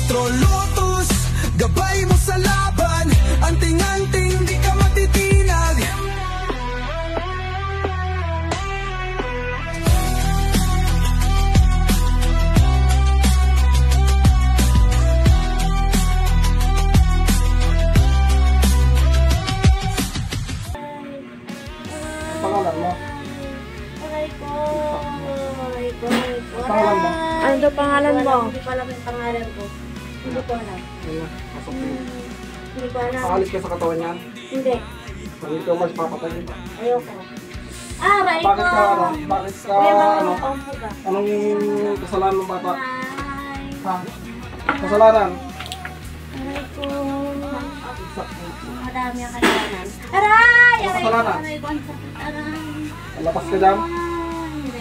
Maestro Lotus, gabay mo sa laban. Anting-anting, di ka matitinag. Pangalan mo? Aray ko. Aray ko. Pangalan mo? Ano daw pangalan mo? Hindi ko alam yung pangalan ko. Hindi ko alam. Pasok mo. Hindi ko alam. Pakalis ka sa katawan niyan? Hindi. Pag ikaw mas papatayin. Ayoko. Aray ko. Bakit ka, bakit ka, anong kasalanan ng bata? Ha? Kasalanan? Aray ko. Madami ang kasalanan. Aray! Aray ko. Kasalanan? Aray ko. Aray. Lapas ka dyan?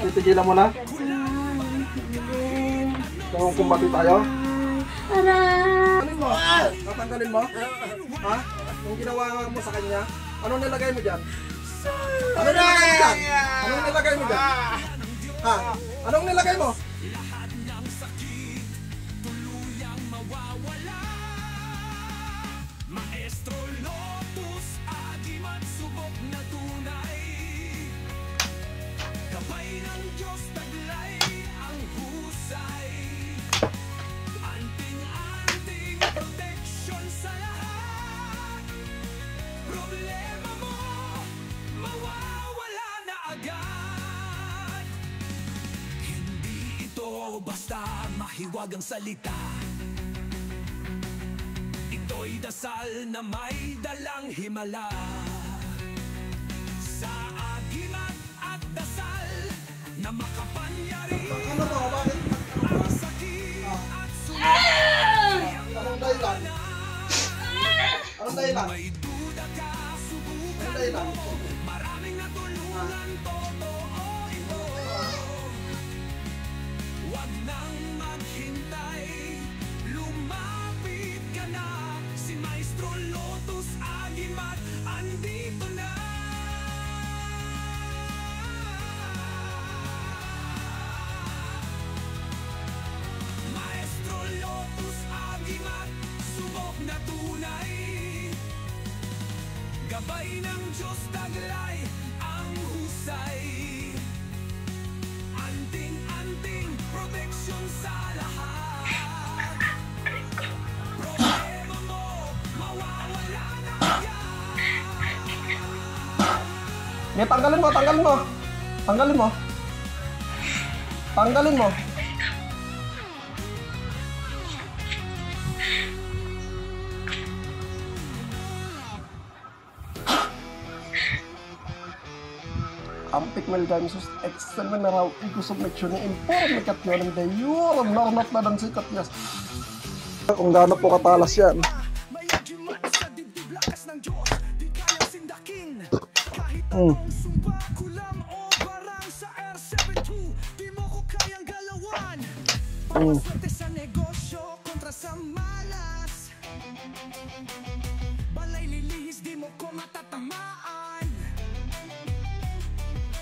Titigilan mo na? Hindi. Kung kumbati tayo? Aray. Ano mo? Tatanggalin mo? Ha? Kung ginawa mo sa kanya, anong nilagay mo dyan? Anong nilagay mo dyan? Anong nilagay mo dyan? Ha? Anong nilagay mo? Maestro Lotus, agimat subok na tunay. Gabay ng Diyos, taglay ang husay. Anting-anting protection sa lahat. Problema mo, mawawala na agad. Hindi ito basta mahiwagang salita. Ito'y dasal na may dalang himala. Sa agimat at dasal na makapangyarihan. Ano to? Bakit? Ang sakit at sulit. Anong dahilan? Anong dahilan? May duda ka, Anong subukan dahilan? mo. Maraming natulungan, totoo ito. Huwag nang maghintay, lumapit ka na. Si Maestro Lotus, agimat, andito na. Maestro Lotus, agimat, subok na tunay. Gabay ng Diyos, taglay ang husay. Anting-anting protection sa lahat. Problema mo, mawawala na agad. Ngayon, tanggalin mo, tanggalin mo. Tanggalin mo. Tanggalin mo. Ampik welcome sus excellent na raw ikusog na tune informe kat yun de yun normat na dan sikat yes. Kung gaano po katalas yan. Mayagin mo sa dibdib, lakas ng Diyos, di kayang sindakin. Kahit Mm. anong sumpa, kulang o barang sa R72, di mo ko kayang galawan. Swerte sa negosyo, kontra sa malas. Balay lilihis, di mo ko matatamaan.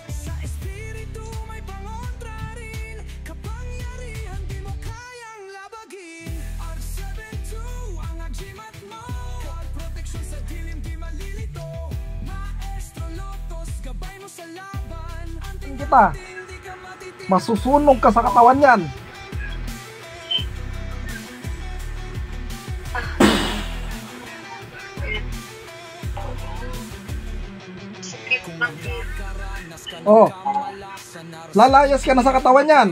Sa espiritu may pangontra rin, kapangyarihan di mo kayang labagin. R72 ang agimat mo, God protection sa dilim di malilito. Maestro Lotus, gabay mo sa laban. Kita Hindi ka matitinag. masusunog ka sa katawan yan. Oh, lalayas ka na sa katawan yan.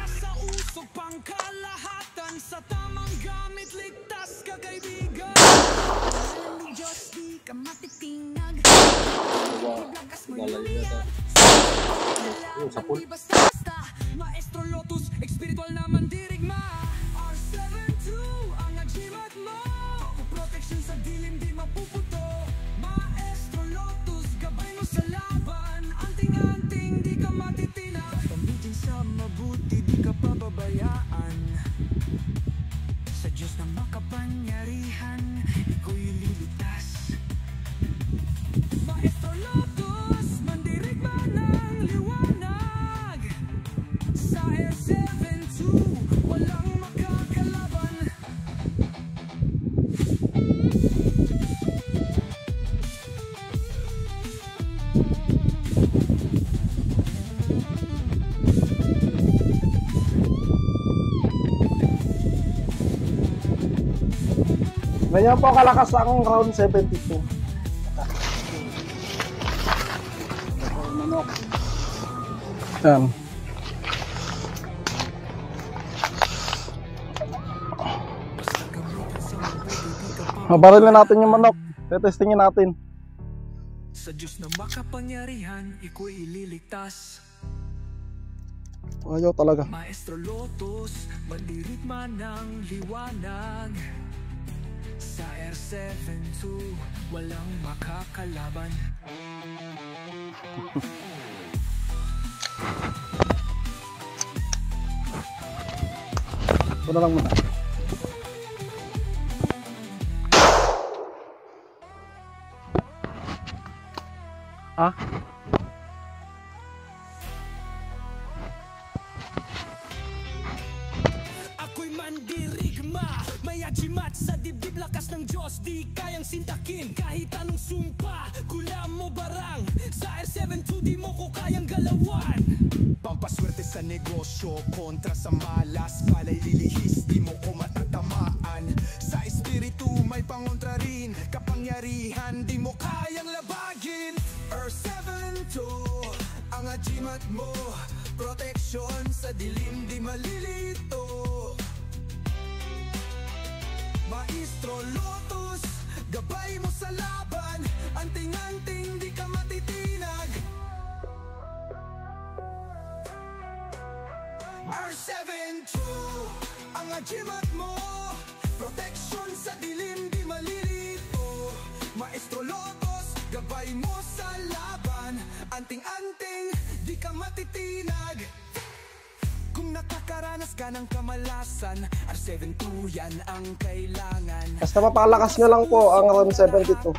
Sa usok pangkalahatan, sa tamang gamit ligtas ka kaibigan. Alam ng Diyos di ka matitinag. Lakas mo lumiyak. Di basta-basta. Maestro Lotus, espiritual na mandirigma. R72 ang agimat mo. Protection sa dilim di mapuputo. Maestro Lotus, gabay mo sa laban. Anting-anting di ka matitinag. Gamitin sa mabuti, di ka pababayaan. Sa Diyos na makapangyarihan, iko'y liligtas. Maestro Lotus, mandirigma ng liwanag. Sa R72, walang makaka Ganyan po kalakas akong round 72. Yan. Barilin natin yung manok. Tetestingin natin. Sa Diyos na makapangyarihan, iko'y ililigtas. Ayaw talaga. Maestro Lotus, mandirigma ng liwanag. Sa R72, walang makakalaban. Ito na lang muna. Ha? Ako'y mandirigma, may ajimat sa dibdib, lakas ng Diyos di kayang sintakin. Kahit anong sumpa, kulam mo barang, sa R72 di mo ko kayang galawan. Pampaswerte sa negosyo, kontra sa malas, pala'y lilihis, di mo ko matatamaan. Sa espiritu may pangontra rin, kapangyarihan di mo kayang labagin. R72, ang ajimat mo, proteksyon sa dilim di malilito. Maestro Lotus, gabay mo sa laban, anting-anting di ka matitinag. R72, ang ajimat mo, proteksyon sa dilim di malilito. Maestro Lotus, gabay mo sa laban, anting-anting di ka matitinag. Kung nakakaranas ka ng kamalasan, R72 yan ang kailangan. Basta mapalakas nyo lang po ang round 72.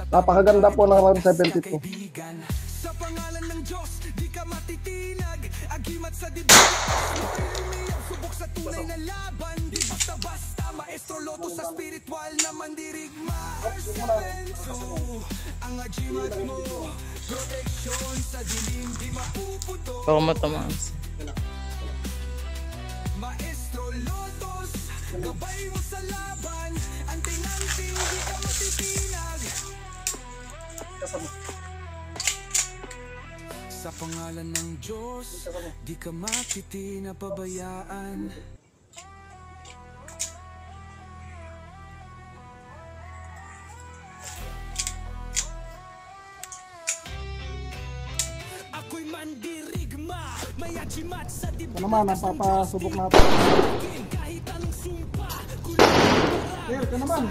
Napakaganda po ng round 72. Sa pangalan ng Diyos, di ka matitinag. Agimat sa dibdib, umiyak, subok sa tunay na laban. Di basta-basta, Maestro Lotus sa spiritual na mandirigma. R72, ang agimat mo, proteksyon sa dilim di mapuputo. Baka matamaan. Maestro Lotus, gabay mo sa laban, anting-anting di ka matitinag. Sa pangalan ng Diyos, di ka matitinapabayaan. Ako'y mandirigma, may ajimat sa dibdib. Ito naman, napapasubok natin. Kahit anong sumpa, Here, ito naman.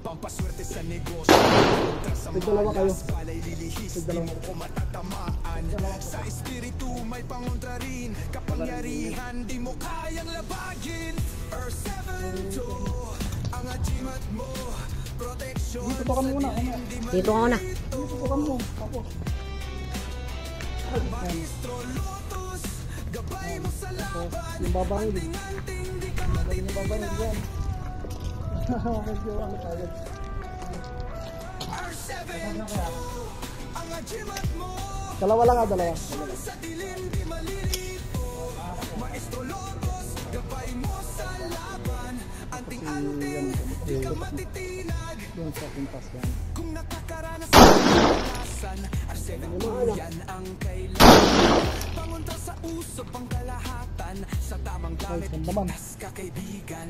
pampaswerte sa negosyo, kontra sa Tigdalawa kayo. malas, pala'y lilihis, di mo ko matatamaan. Sa espiritu may pangontra rin, kapangyarihan di mo kayang labagin. R72, ang ajimat mo, proteksyon Dito ka muna. Dito ka na. Dito ka mo. Tapos. Maestro Lotus, gabay mo sa laban, Yung babae. anting-anting di ka Yung babae matitinag. yan. Medyo ano tayo. R72, ang ajimat mo, Dalawa lang dalawa. sa dilim di malilito. Maestro Lotus, gabay mo sa laban, anting-anting di ka matitinag. Yung sa pintas yan. Kung nakakaranas ng kamalasan, R72 yan ang kailangan. Pangontra sa usap ang kalahatan, sa tamang gamit, Ay, sandaman. ligtas ka kaibigan.